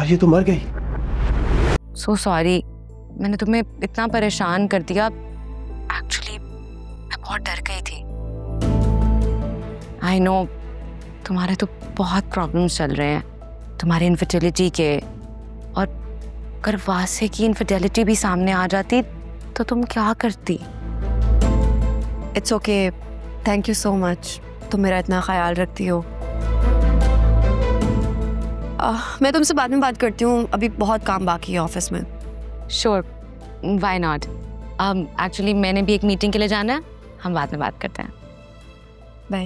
यार ये तो मर गई। सो सॉरी, मैंने तुम्हें इतना परेशान कर दिया। एक्चुअली मैं बहुत डर गई थी। आई नो तुम्हारे तो बहुत प्रॉब्लम्स चल रहे हैं, तुम्हारी इनफर्टिलिटी के, और अगर वासे की इनफर्टिलिटी भी सामने आ जाती तो तुम क्या करती? It's okay, thank you so much, तुम मेरा इतना ख्याल रखती हो। मैं तुमसे बाद में बात करती हूँ, अभी बहुत काम बाकी है ऑफिस में। Sure, why not. एक्चुअली मैंने भी एक मीटिंग के लिए जाना है, हम बाद में बात करते हैं। बाय।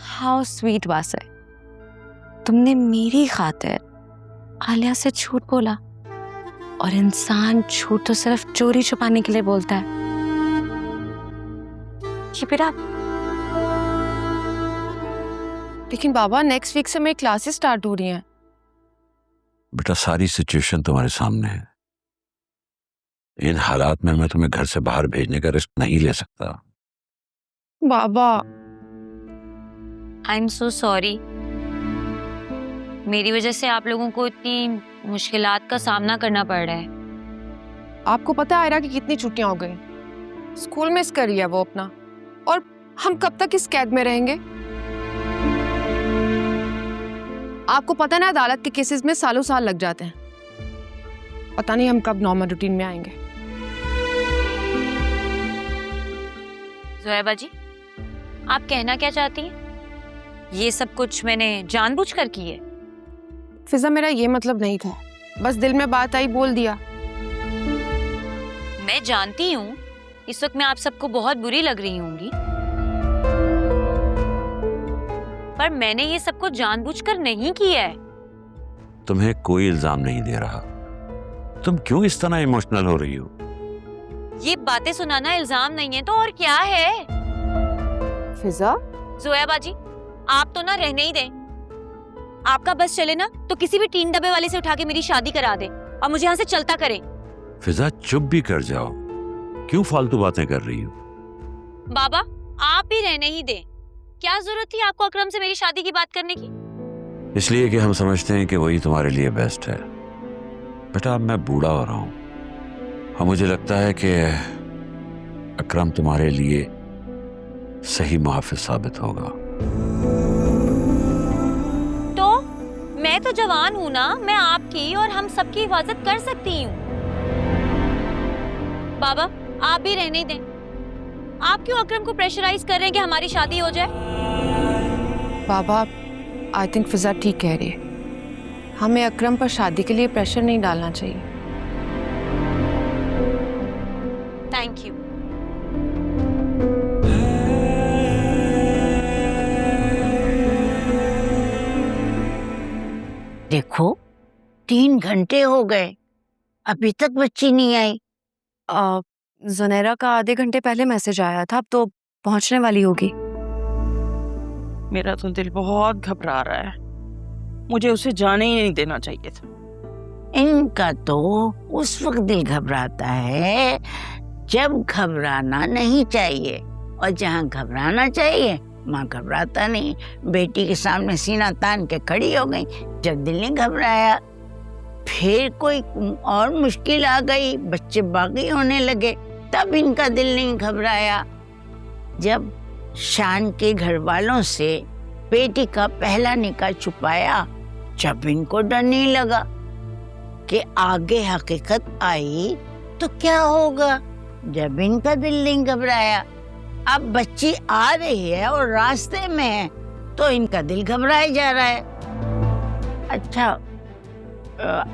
हाउ स्वीट वासे, तुमने मेरी खातिर आलिया से झूठ बोला, और इंसान झूठ तो सिर्फ चोरी छुपाने के लिए बोलता है। Keep it up. लेकिन बाबा नेक्स्ट वीक से मेरी क्लासेस स्टार्ट हो रही हैं। बेटा सारी सिचुएशन तुम्हारे सामने है। इन हालात में मैं तुम्हें घर से बाहर भेजने का रिस्क नहीं ले सकता। बाबा आई एम सो सॉरी, मेरी वजह से आप लोगों को इतनी मुश्किलात का सामना करना पड़ रहा है। आपको पता है आयरा की कितनी छुट्टियां हो गई, स्कूल मिस कर रही है वो अपना, और हम कब तक इस कैद में रहेंगे? आपको पता ना अदालत के केसेस में सालों साल लग जाते हैं, पता नहीं हम कब नॉर्मल रूटीन में आएंगे। ज़ोएबा जी, आप कहना क्या चाहती हैं? ये सब कुछ मैंने जानबूझकर की है? फिजा मेरा ये मतलब नहीं था, बस दिल में बात आई बोल दिया। मैं जानती हूँ इस वक्त मैं आप सबको बहुत बुरी लग रही होंगी, पर मैंने ये सब कुछ जानबूझकर नहीं किया है। तुम्हें कोई इल्जाम नहीं दे रहा, तुम क्यों इस तरह इमोशनल हो रही हो? ये बातें सुनाना इल्जाम नहीं है तो और क्या है? फिजा ज़ोएबा जी, आप तो ना रहने ही दें। आपका बस चले ना तो किसी भी टीन डब्बे वाले से उठा के मेरी शादी करा दे और मुझे यहाँ से चलता करें। फिजा चुप भी कर जाओ, क्यों फालतू बातें कर रही हो? बाबा आप भी रहने ही दें, क्या जरूरत थी आपको अकरम से मेरी शादी की बात करने की? इसलिए कि हम समझते हैं कि वही तुम्हारे लिए बेस्ट है। बेटा अब मैं बूढ़ा हो रहा हूँ और मुझे लगता है कि अकरम तुम्हारे लिए सही मुहाफिज साबित होगा। तो मैं तो जवान हूँ ना, मैं आपकी और हम सबकी हिफाजत कर सकती हूँ। बाबा आप भी रहने ही दें, आप क्यों अकरम को प्रेशराइज कर रहे हैं कि हमारी शादी हो जाए? बाबा आई थिंक फिजा ठीक कह रही है, हमें अकरम पर शादी के लिए प्रेशर नहीं डालना चाहिए। Thank you. देखो 3 घंटे हो गए, अभी तक बच्ची नहीं आई। ज़ुनैरा का आधे घंटे पहले मैसेज आया था, अब तो पहुंचने वाली होगी। मेरा तो दिल बहुत घबरा रहा है, मुझे उसे जाने ही नहीं देना चाहिए था। इनका तो उस वक्त दिल घबराता है जब घबराना नहीं चाहिए, और जहाँ घबराना चाहिए माँ घबराता नहीं। बेटी के सामने सीना तान के खड़ी हो गई जब दिल नहीं घबराया। फिर कोई और मुश्किल आ गई, बच्चे बागी होने लगे, तब इनका दिल नहीं घबराया। जब शान के घर वालों से बेटी का पहला निकाह छुपाया, जब इनको डर नहीं लगा कि आगे हकीकत आई तो क्या होगा, जब इनका दिल नहीं घबराया। अब बच्ची आ रही है और रास्ते में है तो इनका दिल घबराया जा रहा है। अच्छा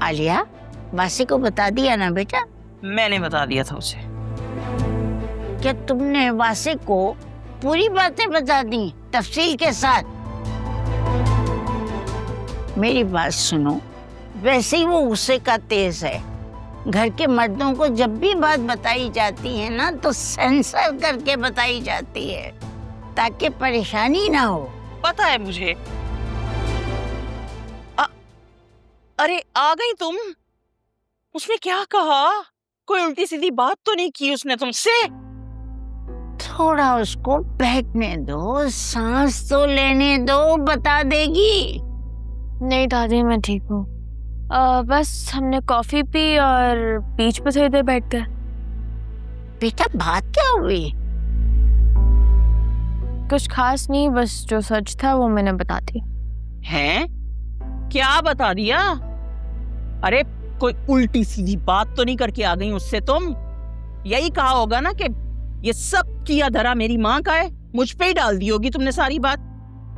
आलिया, वासी को बता दिया ना बेटा? मैंने बता दिया था उसे। क्या तुमने वासे को पूरी बातें बता दी तफसील के साथ? मेरी बात सुनो, वैसे ही वो गुस्से का तेज है। घर के मर्दों को जब भी बात बताई जाती है ना तो सेंसर करके बताई जाती है ताकि परेशानी ना हो। पता है मुझे। अरे आ गई तुम? उसने क्या कहा? कोई उल्टी सीधी बात तो नहीं की उसने तुमसे? थोड़ा उसको बहकने दो, सांस तो लेने दो, बता देगी। नहीं दादी, मैं ठीक हूँ। बस हमने कॉफी पी और बीच पे थोड़ी देर बैठ गए। बेटा बात क्या हुई? कुछ खास नहीं, बस जो सच था वो मैंने बता दी। हैं? क्या बता दिया? अरे कोई उल्टी सीधी बात तो नहीं करके आ गई उससे तुम? यही कहा होगा ना कि ये सब किया धरा मेरी माँ का है, मुझ पे ही डाल दी होगी तुमने सारी बात।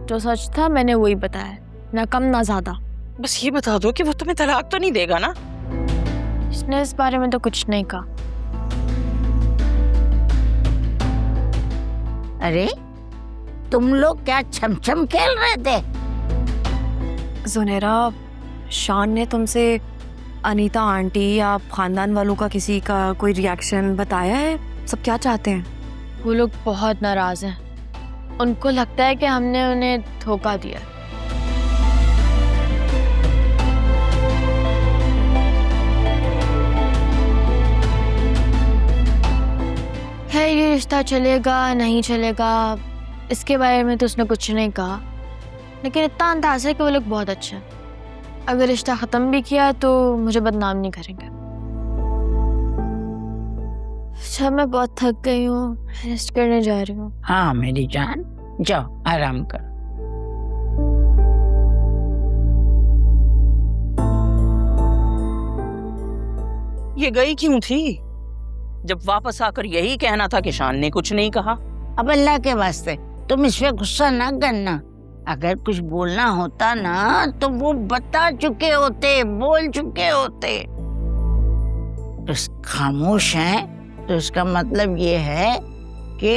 जो सच था मैंने वही बताया, ना कम ना ज्यादा। बस ये बता दो कि वो तुम्हें तलाक तो नहीं देगा ना? इसने इस बारे में तो कुछ नहीं कहा। अरे तुम लोग क्या छमछम खेल रहे थे? जुनेरा, शान ने तुमसे अनीता आंटी या खानदान वालों का किसी का कोई रिएक्शन बताया है? सब क्या चाहते हैं? वो लोग बहुत नाराज हैं। उनको लगता है कि हमने उन्हें धोखा दिया। है ये रिश्ता चलेगा नहीं चलेगा इसके बारे में तो उसने कुछ नहीं कहा, लेकिन इतना अंदाज़ा है कि वो लोग बहुत अच्छे हैं। अगर रिश्ता ख़त्म भी किया तो मुझे बदनाम नहीं करेंगे। अच्छा, मैं बहुत थक गई हूँ, रेस्ट करने जा रही हूँ। हाँ मेरी जान, जाओ आराम करो। ये गई क्यों थी जब वापस आकर यही कहना था कि शान ने कुछ नहीं कहा? अब अल्लाह के वास्ते तुम इस पे गुस्सा ना करना। अगर कुछ बोलना होता ना तो वो बता चुके होते, बोल चुके होते। तो खामोश हैं तो इसका मतलब ये है कि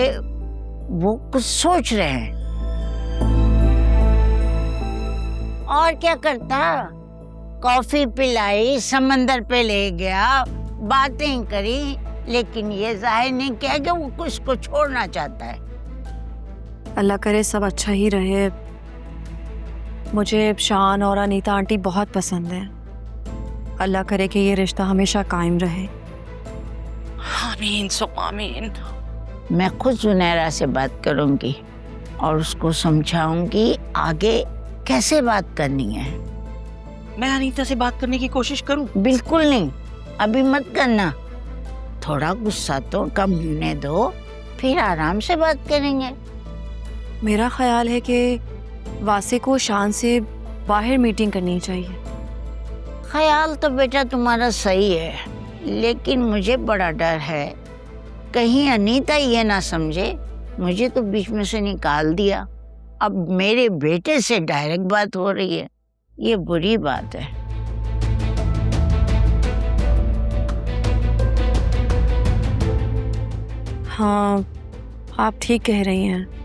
वो कुछ सोच रहे हैं। और क्या करता? कॉफी पिलाई, समंदर पे ले गया, बातें करी, लेकिन ये जाहिर नहीं किया कि वो कुछ को छोड़ना चाहता है। अल्लाह करे सब अच्छा ही रहे। मुझे शान और अनीता आंटी बहुत पसंद है। अल्लाह करे कि ये रिश्ता हमेशा कायम रहे। आमीन सुम्मा आमीन। मैं खुद जुनैरा से बात करूंगी और उसको समझाऊंगी आगे कैसे बात करनी है। मैं अनीता से बात करने की कोशिश करूं? बिल्कुल नहीं, अभी मत करना। थोड़ा गुस्सा तो कम होने दो, फिर आराम से बात करेंगे। मेरा ख्याल है कि वासे को शान से बाहर मीटिंग करनी चाहिए। ख्याल तो बेटा तुम्हारा सही है, लेकिन मुझे बड़ा डर है कहीं अनीता ये ना समझे मुझे तो बीच में से निकाल दिया, अब मेरे बेटे से डायरेक्ट बात हो रही है। ये बुरी बात है। हाँ, आप ठीक कह रही हैं।